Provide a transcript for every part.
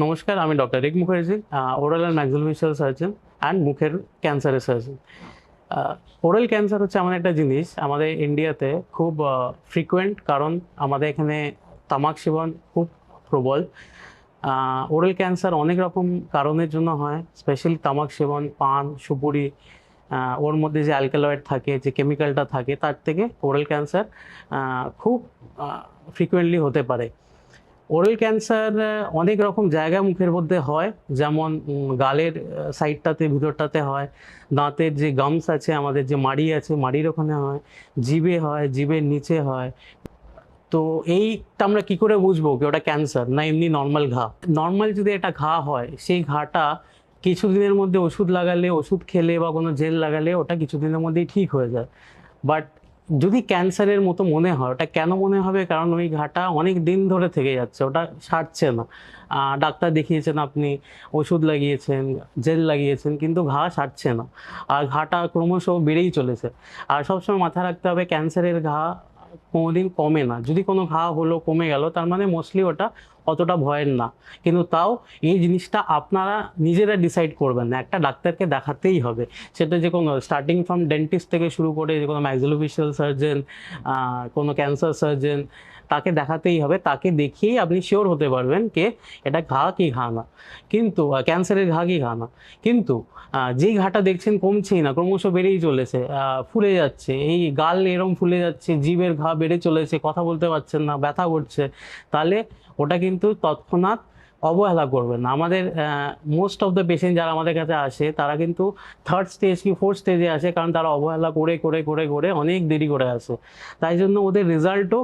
নমস্কার, আমি doctor Rik Mukherjee, oral and maxillofacial surgeon and মুখের ক্যান্সারের সার্জন। ওরাল ক্যান্সার হচ্ছে এমন একটা জিনিস আমাদের ইন্ডিয়াতে খুব ফ্রিকুয়েন্ট, কারণ আমাদের এখানে তামাক সেবন খুব প্রবল। ওরাল ক্যান্সার অনেক রকম কারণের জন্য হয়, স্পেশালি তামাক সেবন, পান, সুপুরি, ওর মধ্যে যে অ্যালকালয়েড থাকে, যে কেমিক্যালটা থাকে, তার থেকে ওরাল ক্যান্সার খুব ফ্রিকুয়েন্টলি হতে পারে। ওরাল ক্যান্সার অনেক রকম জায়গায় মুখের মধ্যে হয়, যেমন গালের সাইডটাতে, ভিতরটাতে হয়, দাঁতের যে গামস আছে, আমাদের যে মাড়ি আছে, মাড়ির ওখানে হয়, জিভে হয়, জিভের নিচে হয়। তো এইটা আমরা কি করে বুঝবো কি ওটা ক্যান্সার না এমনি নর্মাল ঘা? নর্মাল যদি একটা ঘা হয়, সেই ঘাটা কিছুদিনের মধ্যে ওষুধ লাগালে, ওষুধ খেলে বা কোনো জেল লাগালে ওটা কিছুদিনের মধ্যেই ঠিক হয়ে যায়। বাট যদি ক্যান্সারের মতো মনে হয়, ওটা কেন মনে হবে? কারণ ওই ঘাটা অনেক দিন ধরে থেকে যাচ্ছে, ওটা সারছে না। ডাক্তার দেখিয়েছেন, আপনি ওষুধ লাগিয়েছেন, জেল লাগিয়েছেন, কিন্তু ঘা সারছে না, আর ঘাটা ক্রমশ বেড়েই চলেছে। আর সবসময় মাথায় রাখতে হবে, ক্যান্সারের ঘা কোনোদিন কমে না। যদি কোনো ঘা হলো, কমে গেল, তার মানে মোস্টলি ওটা অতটা ভয়ের না। কিন্তু তাও এই জিনিসটা আপনারা নিজেরা ডিসাইড করবেন না, একটা ডাক্তারকে দেখাতেই হবে। সেটা যে কোনো স্টার্টিং ফ্রম ডেন্টিস্ট থেকে শুরু করে যে কোনো ম্যাক্সিলোফেশিয়াল সার্জন, কোনো ক্যান্সার সার্জন, তাকে দেখাতেই হবে। তাকে দেখিয়েই আপনি শিওর হতে পারবেন কে এটা ঘা কি ঘা না। কিন্তু ক্যান্সারের ঘা কি ঘা না। কিন্তু যেই ঘাটা দেখছেন কমছেই না, ক্রমশ বেড়েই চলেছে, ফুলে যাচ্ছে, এই গাল এরম ফুলে যাচ্ছে, জিভের ঘা বেড়ে চলেছে, কথা বলতে পারছেন না, ব্যথা করছে, তাহলে ওটা কিন্তু তৎক্ষণাৎ অবহেলা করবেন না। আমাদের মোস্ট অফ দ্য পেশেন্ট যারা আমাদের কাছে আসে, তারা কিন্তু থার্ড স্টেজ কি ফোর্থ স্টেজে আসে, কারণ তারা অবহেলা করে করে করে করে অনেক দেরি করে আসে। তাই জন্য ওদের রেজাল্টও,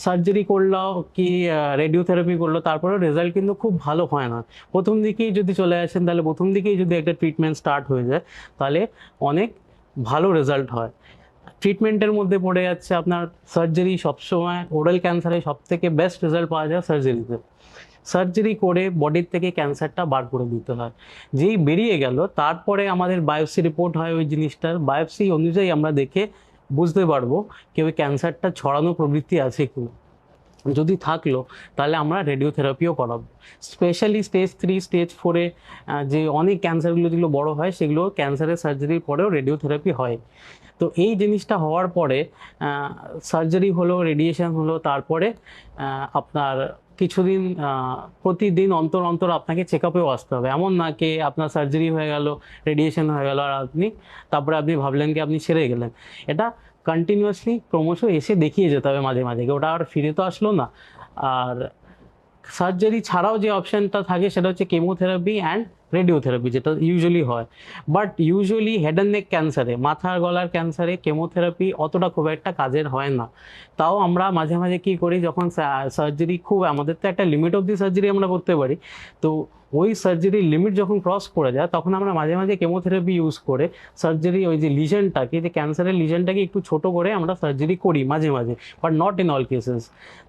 সার্জারি করলো কি রেডিওথেরাপি করলো, তারপরেও রেজাল্ট কিন্তু খুব ভালো হয় না। প্রথম দিকেই যদি চলে আসেন, তাহলে প্রথম দিকেই যদি একটা ট্রিটমেন্ট স্টার্ট হয়ে যায়, তাহলে অনেক ভালো রেজাল্ট হয়। ট্রিটমেন্টের মধ্যে পড়ে যাচ্ছে আপনার সার্জারি। সবসময় ওরাল ক্যান্সারে সব থেকে বেস্ট রেজাল্ট পাওয়া যায় সার্জারিতে। সার্জারি করে বডির থেকে ক্যান্সারটা বার করে দিতে হয়। যেই বেরিয়ে গেল, তারপরে আমাদের বায়োপসি রিপোর্ট হয় ওই জিনিসটার। বায়োপসি অনুযায়ী আমরা দেখে বুঝতে পারবো কি ওই ক্যান্সারটা ছড়ানো প্রবৃত্তি আছে কিনা। যদি থাকলো, তাহলে আমরা রেডিওথেরাপিও করাবো। স্পেশালি স্টেজ 3, স্টেজ 4-এ যে অনেক ক্যান্সারগুলো যেগুলো বড় হয়, সেগুলো ক্যান্সারের সার্জারির পরেও রেডিওথেরাপি হয়। তো এই জিনিসটা হওয়ার পরে সার্জারি হলো, রেডিয়েশন হলো, তারপরে আপনার কিছুদিন প্রতিদিন অন্তর অন্তর আপনাকে চেক আপেও আসতে হবে। এমন না কি আপনার সার্জারি হয়ে গেল, রেডিয়েশন হয়ে গেল, আর তারপরে আপনি ভাবলেন কি আপনি সেরে গেলেন। এটা কন্টিনিউয়াসলি ক্রমশ এসে দেখিয়ে যেতে হবে মাঝে মাঝে, ওটা আর ফিরে তো আসলো না। আর সার্জারি ছাড়াও যে অপশানটা থাকে, সেটা হচ্ছে কেমোথেরাপি অ্যান্ড রেডিওথেরাপি, যেটা ইউজুয়ালি হয়। But usually head and neck ক্যান্সারে, মাথার গলার ক্যান্সারে কেমোথেরাপি অতটা খুব একটা কাজের হয় না। তাও আমরা মাঝে মাঝে কী করি, যখন সার্জারি খুব, আমাদের তো একটা লিমিট অব দি সার্জারি আমরা করতে পারি, তো ওই সার্জারির লিমিট যখন ক্রস করে যায়, তখন আমরা মাঝে মাঝে কেমোথেরাপি ইউজ করে সার্জারি, ওই যে লিজনটাকে, যে ক্যান্সারের লিজনটাকে একটু ছোট করে আমরা সার্জারি করি মাঝে মাঝে, but not in all cases.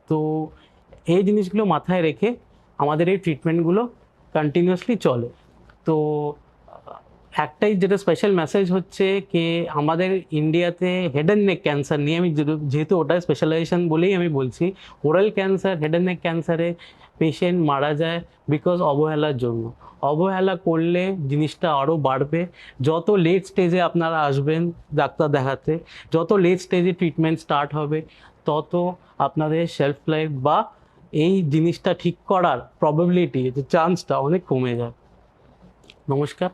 তো এই জিনিসগুলো মাথায় রেখে আমাদের এই ট্রিটমেন্টগুলো কন্টিনিউয়াসলি চলে। তো একটাই যেটা স্পেশাল মেসেজ হচ্ছে কি, আমাদের ইন্ডিয়াতে হেড অ্যান্ড নেক ক্যান্সার নিয়ে, আমি যেহেতু ওটা স্পেশালাইজেশন বলেই আমি বলছি, oral cancer, head and neck ক্যান্সারে পেশেন্ট মারা যায় বিকজ অবহেলার জন্য। অবহেলা করলে জিনিসটা আরও বাড়বে। যত লেট স্টেজে আপনারা আসবেন ডাক্তার দেখাতে, যত লেট স্টেজে ট্রিটমেন্ট স্টার্ট হবে, তত আপনাদের শেলফ লাইফ বা এই জিনিসটা ঠিক করার প্রবাবিলিটি, যে চান্সটা অনেক কমে যায়। নমস্কার।